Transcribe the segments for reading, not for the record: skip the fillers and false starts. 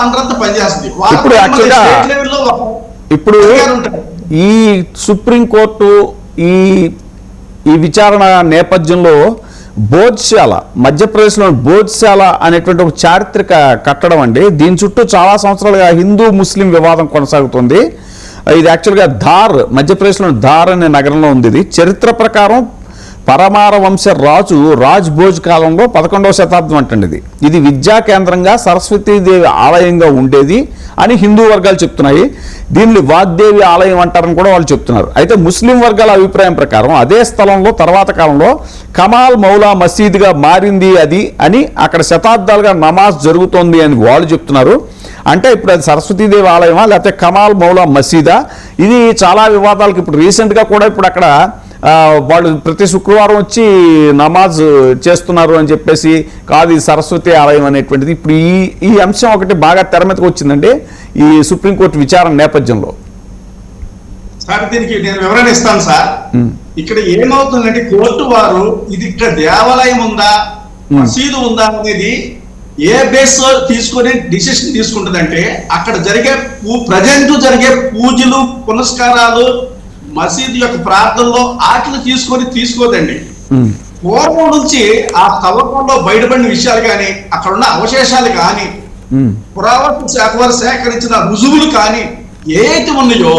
అంతా పనిచేస్తుంది. ఇప్పుడు ఈ సుప్రీంకోర్టు ఈ ఈ విచారణ నేపథ్యంలో బోధ్శాల, మధ్యప్రదేశ్లోని బోధ్శాల అనేటువంటి ఒక చారిత్రక కట్టడం అండి. దీని చుట్టూ చాలా సంవత్సరాలుగా హిందూ ముస్లిం వివాదం కొనసాగుతుంది. ఇది యాక్చువల్గా ధార్, మధ్యప్రదేశ్లోని ధార్ అనే నగరంలో ఉంది. ఇది చరిత్ర ప్రకారం పరమార వంశ రాజు రాజ్ భోజ్ కాలంలో 11వ శతాబ్దం అంటండి. ఇది విద్యా కేంద్రంగా సరస్వతీదేవి ఆలయంగా ఉండేది అని హిందూ వర్గాలు చెప్తున్నాయి. దీన్ని వాగ్దేవి ఆలయం అంటారని కూడా వాళ్ళు చెప్తున్నారు. అయితే ముస్లిం వర్గాల అభిప్రాయం ప్రకారం అదే స్థలంలో తర్వాత కాలంలో కమాల్ మౌలా మసీద్గా మారింది అది అని, అక్కడ శతాబ్దాలుగా నమాజ్ జరుగుతోంది అని వాళ్ళు చెప్తున్నారు. అంటే ఇప్పుడు అది సరస్వతీదేవి ఆలయమా లేకపోతే కమాల్ మౌలా మసీదా? ఇది చాలా వివాదాలకు ఇప్పుడు రీసెంట్గా కూడా ఇప్పుడు అక్కడ వాళ్ళు ప్రతి శుక్రవారం వచ్చి నమాజ్ చేస్తున్నారు అని చెప్పేసి, కాదు ఇది సరస్వతి ఆలయం అనేటువంటిది. ఇప్పుడు ఈ అంశం ఒకటి బాగా తెర మీదకి వచ్చిందండి ఈ సుప్రీంకోర్టు విచారణ నేపథ్యంలో. సార్ దీనికి నేను వివరణ ఇస్తాను సార్. ఇక్కడ ఏమవుతుందంటే కోర్టు వారు ఇది ఇక్కడ దేవాలయం ఉందా మసీదు ఉందా అనేది ఏ బేస్ తీసుకొని డిసిషన్ తీసుకుంటుందంటే అక్కడ జరిగే ప్రజెంట్ జరిగే పూజలు పునస్కారాలు మసీదు యొక్క ప్రార్థనలో ఆటలు తీసుకోదండి. పూర్వం నుంచి ఆ తవ్వకంలో బయటపడిన విషయాలు కానీ అక్కడ ఉన్న అవశేషాలు కానీ పురావస్తు శాఖ వారు సేకరించిన రుజువులు కానీ ఏటి ఉన్నాయో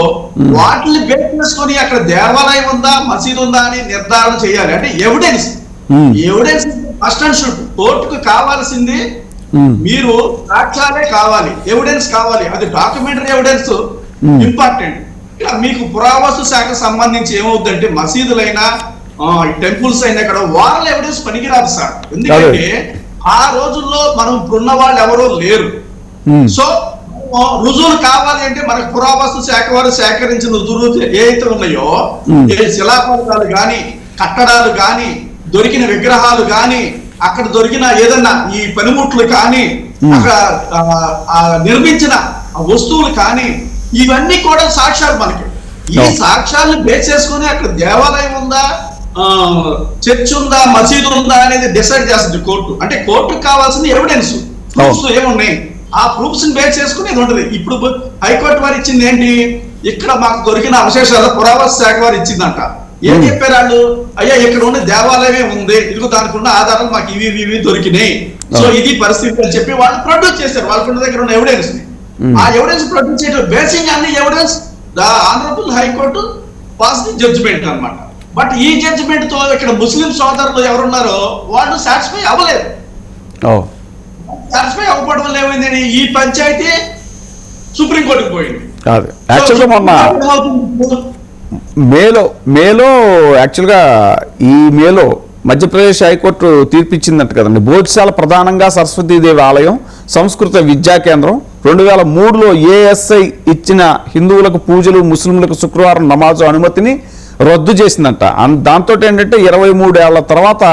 వాటిని బేస్ చేసుకొని అక్కడ దేవాలయం ఉందా మసీదు ఉందా అని నిర్ధారణ చేయాలి. అంటే ఎవిడెన్స్ ఫస్ట్ అండ్ షుడ్. కోర్టుకు కావాల్సింది మీరు సాక్ష్యాలే కావాలి, ఎవిడెన్స్ కావాలి. అది డాక్యుమెంటరీ ఎవిడెన్స్ ఇంపార్టెంట్. మీకు పురావస్తు శాఖకు సంబంధించి ఏమవుతుందంటే మసీదులైనా టెంపుల్స్ అయినా ఇక్కడ వారల్ ఎవిడెన్స్ పనికిరాదు సార్. ఎందుకంటే ఆ రోజుల్లో మనం ఇప్పుడున్న వాళ్ళు ఎవరో లేరు. సో రుజువులు కావాలి అంటే మనకు పురావస్తు శాఖ వారు సేకరించిన రుజువులు ఏవైతే ఉన్నాయో, శిలాఫలకాలు గాని కట్టడాలు గాని దొరికిన విగ్రహాలు గాని అక్కడ దొరికిన ఏదన్నా ఈ పనిముట్లు కానీ అక్కడ నిర్మించిన వస్తువులు కానీ ఇవన్నీ కూడా సాక్ష్యాలు. మనకి ఈ సాక్ష్యాలను బేస్ చేసుకుని అక్కడ దేవాలయం ఉందా చర్చ్ ఉందా మసీదు ఉందా అనేది డిసైడ్ చేస్తుంది కోర్టు. అంటే కోర్టుకు కావాల్సిన ఎవిడెన్స్ ప్రూఫ్స్ ఏమున్నాయి ఆ ప్రూఫ్స్ ని బేస్ చేసుకుని ఇది ఉంటుంది. ఇప్పుడు హైకోర్టు వారు ఇచ్చింది ఏంటి, ఇక్కడ మాకు దొరికిన అవశేషాలు పురావస్తు శాఖ వారు ఇచ్చిందంట. ఏం చెప్పారు వాళ్ళు, అయ్యా ఇక్కడ ఉన్న దేవాలయమే ఉంది, ఇదిగో దానికి ఉన్న ఆధారాలు మాకు ఇవి దొరికినాయి, సో ఇది పరిస్థితి అని చెప్పి వాళ్ళు ప్రొడ్యూస్ చేశారు. వాళ్ళకున్న దగ్గర ఉన్న ఎవిడెన్స్ ని. ఆ ఎవిడెన్స్ ప్రొడ్యూస్ చేయడం బేసింగ్ అన్ని evidence the honourable high court pass the judgement అన్నమాట. బట్ ఈ జడ్జిమెంట్ తో ఇక్కడ ముస్లిం సోదరులు ఎవరున్నారో వాళ్ళు సాటిస్ఫై అవ్వలేదు. సాటిస్ఫై అవ్వడం ఏమైందని ఈ పంచాయతీ సుప్రీంకోర్టుకు పోయింది. మేలో యాక్చువల్గా ఈ మేలో మధ్యప్రదేశ్ హైకోర్టు తీర్పిచ్చిందంట కదండి. బోధ్శాల ప్రధానంగా సరస్వతీదేవి ఆలయం, సంస్కృత విద్యా కేంద్రం 2003లో ఏఎస్ఐ ఇచ్చిన హిందువులకు పూజలు ముస్లింలకు శుక్రవారం నమాజు అనుమతిని రద్దు చేసిందంట. దాంతో ఏంటంటే 23 ఏళ్ల తర్వాత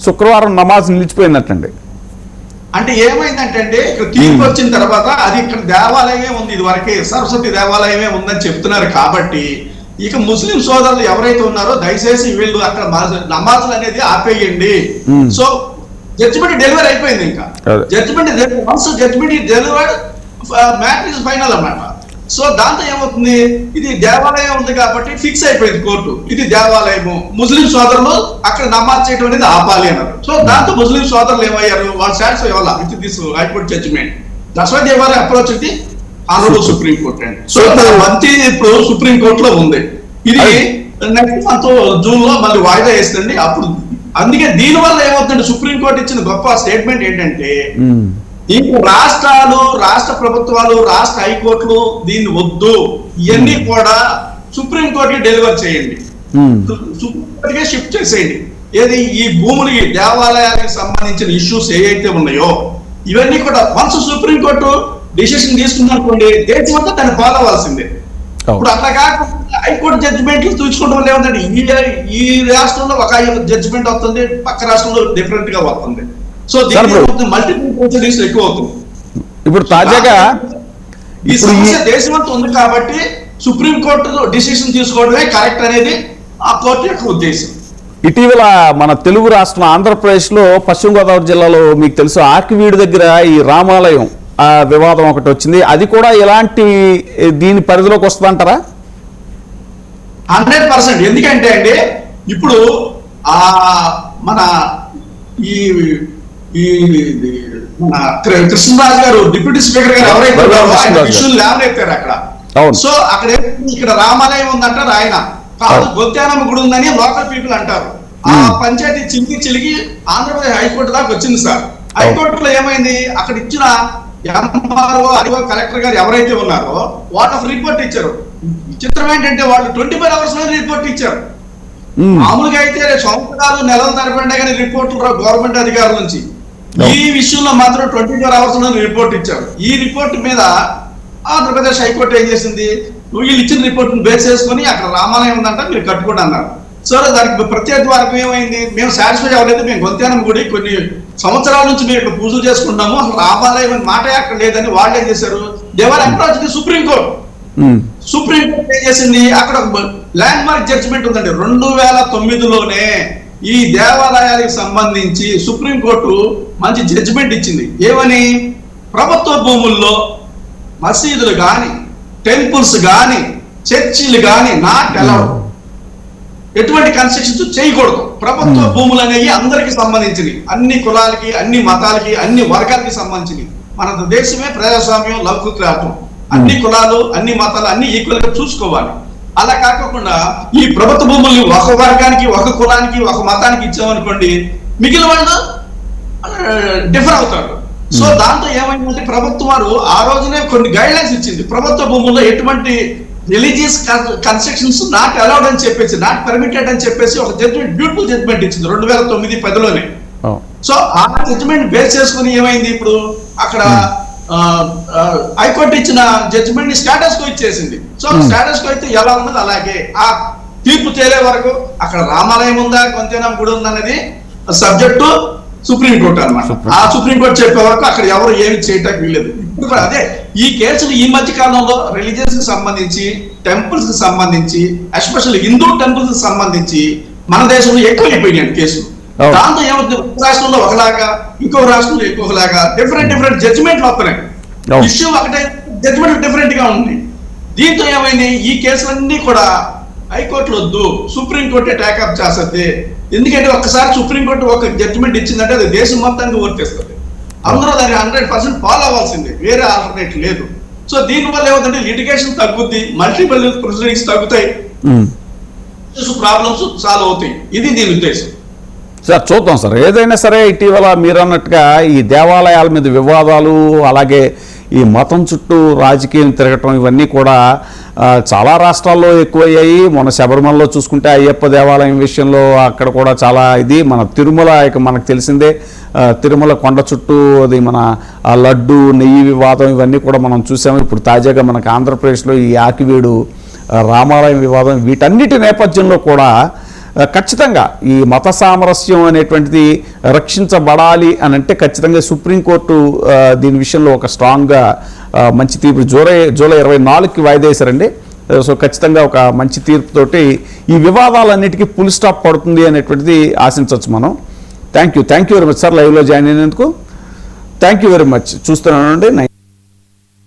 శుక్రవారం నమాజ్ నిలిచిపోయిందటండి. అంటే ఏమైందంటే ఇక్కడ తీర్పు వచ్చిన తర్వాత అది ఇక్కడ దేవాలయమే ఉంది, ఇది వరకే సరస్వతి దేవాలయమే ఉందని చెప్తున్నారు. కాబట్టి ఇక ముస్లిం సోదరులు ఎవరైతే ఉన్నారో దయచేసి వీళ్ళు అక్కడ నమాజులు అనేది ఆపేయండి. సో జడ్జిమెంట్ డెలివరీ అయిపోయింది. ఇంకా judgement once judgement delivered matter is final అన్నమాట. సో దాంతో ఏమవుతుంది, ఇది దేవాలయం ఉంది కాబట్టి ఫిక్స్ అయిపోయింది కోర్టు, ఇది దేవాలయము, ముస్లిం సోదరులు అక్కడ నమాజ్ చేయడం అనేది ఆపాలి అన్నారు. సో దాంతో ముస్లిం సోదరులు ఏమయ్యారు, వాళ్ళు సాటిస్ఫై అవ్వాలి with this high court judgement. That's why they were approach the honourable supreme court అండి. సో మంత్రి ఇప్పుడు సుప్రీం కోర్టులో ఉంది. ఇది నెక్స్ట్ మంత్ జూన్ లో మళ్ళీ వాయిదా వేస్తుంది. అప్పుడు అందుకే దీని వల్ల ఏమవుతుందంటే సుప్రీం కోర్టు ఇచ్చిన గొప్ప స్టేట్మెంట్ ఏంటంటే ఈ రాష్ట్రాలు, రాష్ట్ర ప్రభుత్వాలు, రాష్ట్ర హైకోర్టులు దీన్ని వద్దు, ఇవన్నీ కూడా సుప్రీం కోర్టుకి డెలివర్ చేయండి, సుప్రీం కోర్టుకే షిఫ్ట్ చేసేయండి. ఏది ఈ భూములకి దేవాలయాలకు సంబంధించిన ఇష్యూస్ ఏవైతే ఉన్నాయో ఇవన్నీ కూడా వన్స్ సుప్రీం కోర్టు డిసిషన్ తీసుకున్ననుకోండి దేశం అంతా దాన్ని ఫాలో అవ్వాల్సిందే. ఇప్పుడు అట్లా కాకుండా హైకోర్టు జడ్జిమెంట్లు చూసుకోవడం లేదండి. ఈ రాష్ట్రంలో ఒక జడ్జిమెంట్ వస్తుంది, పక్క రాష్ట్రంలో డిఫరెంట్ గా వస్తుంది. సో మల్టిపుల్ ప్రొసీడింగ్స్ ఎక్కువ అవుతుంది. ఇప్పుడు తాజాగా ఈ సమస్య దేశమంతా ఉంది కాబట్టి సుప్రీం కోర్టు డిసిషన్ తీసుకోవడమే కరెక్ట్ అనేది ఆ కోర్టు యొక్క ఉద్దేశం. ఇటీవల మన తెలుగు రాష్ట్రం ఆంధ్రప్రదేశ్లో పశ్చిమ గోదావరి జిల్లాలో మీకు తెలుసు ఆర్కివీడు దగ్గర ఈ రామాలయం వివాదం ఒకటి వచ్చింది, అది కూడా ఇలాంటి దీని పరిధిలోకి వస్తుందంటారా? 100%. ఎందుకంటే అండి ఇప్పుడు మన ఈ ఈ మన కృష్ణరాజు గారు డిప్యూటీ స్పీకర్ గారు ఎవరైతే ఉన్నారో ఆయన ఇష్యూలు లేవనెత్తారు అక్కడ. సో అక్కడ ఇక్కడ రామాలయం ఉందంటారు ఆయన, కాదు గొత్యానమ్మ గుడి ఉందని లోకల్ పీపుల్ అంటారు. ఆ పంచాయతీ చిలిగి ఆంధ్రప్రదేశ్ హైకోర్టు దాకా వచ్చింది సార్. హైకోర్టులో ఏమైంది, అక్కడ ఇచ్చిన ఎంఆర్ఓ అడిగో కలెక్టర్ గారు ఎవరైతే ఉన్నారో వాళ్ళు ఒక రిపోర్ట్ ఇచ్చారు. విచిత్రం ఏంటంటే వాళ్ళు 24 hours లో రిపోర్ట్ ఇచ్చారు. మామూలుగా అయితే సంవత్సరాలు నెలల తరబడి కానీ రిపోర్టులు గవర్నమెంట్ అధికారుల నుంచి, ఈ విషయంలో మాత్రం 24 hours లో రిపోర్ట్ ఇచ్చారు. ఈ రిపోర్ట్ మీద ఆంధ్రప్రదేశ్ హైకోర్టు ఏం చేసింది, వీళ్ళు ఇచ్చిన రిపోర్ట్ బేస్ చేసుకుని అక్కడ రామాలయం ఉందంట మీరు కట్టుకోండి అన్నారు. సో దానికి ప్రత్యేక వర్గం ఏమైంది, మేము సాటిస్ఫై అవ్వలేదు, మేము గొంతేనం గుడి కొన్ని సంవత్సరాల నుంచి మేము ఇక్కడ పూజలు చేసుకుంటాము, అసలు రామాలయం అని మాట అక్కడ లేదని వాళ్ళు ఏం చేశారు, దేవర్ అప్రోచ్ ది సుప్రీంకోర్టు. సుప్రీంకోర్టు ఏం చేసింది, అక్కడ ల్యాండ్ మార్క్ జడ్జిమెంట్ ఉందండి. 2009లోనే ఈ దేవాలయాలకు సంబంధించి సుప్రీంకోర్టు మంచి జడ్జిమెంట్ ఇచ్చింది. ఏమని, ప్రభుత్వ భూముల్లో మసీదులు కానీ టెంపుల్స్ కానీ చర్చిలు కానీ నాట్ అలౌడ్, ఎటువంటి కన్స్ట్రక్షన్స్ చేయకూడదు. ప్రభుత్వ భూములు అనేవి అందరికి సంబంధించినవి, అన్ని కులాలకి అన్ని మతాలకి అన్ని వర్గాలకి సంబంధించినవి. మన దేశమే ప్రజాస్వామ్యం లౌకిక రాష్ట్రం, అన్ని కులాలు అన్ని మతాలు అన్ని ఈక్వల్ గా చూసుకోవాలి. అలా కాకుండా ఈ ప్రభుత్వ భూముల్ని ఒక వర్గానికి ఒక కులానికి ఒక మతానికి ఇచ్చామనుకోండి, మిగిలిన వాళ్ళు డిఫర్ అవుతారు. సో దాంతో ఏమైందంటే ప్రభుత్వం వారు ఆ రోజునే కొన్ని గైడ్ లైన్స్ ఇచ్చింది, ప్రభుత్వ భూముల్లో ఎటువంటి రిలీజియస్ కన్స్ట్రక్షన్స్ నాట్ అలౌడ్ అని చెప్పేసి, నాట్ పర్మిటెడ్ అని చెప్పేసి ఒక జడ్జిమెంట్, బ్యూటిఫుల్ జడ్జిమెంట్ ఇచ్చింది 2009-10లోనే. సో ఆ జడ్జిమెంట్ బేస్ చేసుకుని ఏమైంది, ఇప్పుడు అక్కడ హైకోర్టు ఇచ్చిన జడ్జిమెంట్ ని స్టేటస్ కో ఇచ్చేసింది. సో స్టేటస్ కో అయితే ఎలా ఉన్నది అలాగే, ఆ తీర్పు తేలే వరకు అక్కడ రామాలయం ఉందా కొంతేనా గుడి ఉందా అనేది సబ్జెక్టు సుప్రీంకోర్టు అన్నమాట. ఆ సుప్రీంకోర్టు చెప్పే వరకు అక్కడ ఎవరు ఏమి చేయటానికి వీలేదు. ఇప్పుడు కూడా అదే ఈ కేసులు ఈ మధ్య కాలంలో రిలీజియస్ కి సంబంధించి, టెంపుల్స్ కి సంబంధించి, ఎస్పెషల్లీ హిందూ టెంపుల్స్ కి సంబంధించి మన దేశంలో ఎక్కువైపోయినాయి కేసులు. దాంతో ఏమవుతుంది, ఒక రాష్ట్రంలో ఒకలాగా ఇంకొక రాష్ట్రంలో ఇంకొకలాగా డిఫరెంట్ జడ్జిమెంట్లు వస్తున్నాయి. ఇష్యూ ఒకటే, జడ్జిమెంట్ డిఫరెంట్ గా ఉంది. దీంతో ఏమైంది, ఈ కేసులన్నీ కూడా హైకోర్టులో వద్దు, సుప్రీంకోర్టే టేకప్ చేస్తుంది. ఎందుకంటే ఒక్కసారి సుప్రీంకోర్టు ఒక జడ్జిమెంట్ ఇచ్చిందంటే అది దేశం మొత్తానికి వర్తిస్తుంది. అందరూ దాన్ని 100% ఫాలో అవ్వాల్సిందే, వేరే ఆల్టర్నేట్ లేదు. సో దీనివల్ల ఏమవుతుందంటే లిటిగేషన్ తగ్గుద్ది, మల్టిపుల్ ప్రొసీడింగ్స్ తగ్గుతాయి, ప్రాబ్లమ్స్ సాల్వ్ అవుతాయి. ఇది దీని ఉద్దేశం. సార్ చూద్దాం సార్, ఏదైనా సరే ఇటీవల మీరు అన్నట్టుగా ఈ దేవాలయాల మీద వివాదాలు, అలాగే ఈ మతం చుట్టూ రాజకీయం తిరగటం, ఇవన్నీ కూడా చాలా రాష్ట్రాల్లో ఎక్కువయ్యాయి. మన శబరిమలలో చూసుకుంటే అయ్యప్ప దేవాలయం విషయంలో అక్కడ కూడా చాలా ఇది, మన తిరుమల ఇక మనకు తెలిసిందే, తిరుమల కొండ చుట్టూ అది మన లడ్డు నెయ్యి వివాదం, ఇవన్నీ కూడా మనం చూసాము. ఇప్పుడు తాజాగా మనకు ఆంధ్రప్రదేశ్లో ఈ ఆకివీడు రామాలయం వివాదం, వీటన్నిటి నేపథ్యంలో కూడా ఖచ్చితంగా ఈ మత సామరస్యం అనేటువంటిది రక్షించబడాలి అని అంటే ఖచ్చితంగా సుప్రీంకోర్టు దీని విషయంలో ఒక స్ట్రాంగ్గా మంచి తీర్పు జూలై 24కి వాయిదా వేశారండి. సో ఖచ్చితంగా ఒక మంచి తీర్పుతోటి ఈ వివాదాలన్నిటికీ ఫుల్ స్టాప్ పడుతుంది అనేటువంటిది ఆశించవచ్చు మనం. Thank you very much sir, లైవ్లో జాయిన్ అయినందుకు థ్యాంక్ యూ వెరీ మచ్. చూస్తున్నానండి.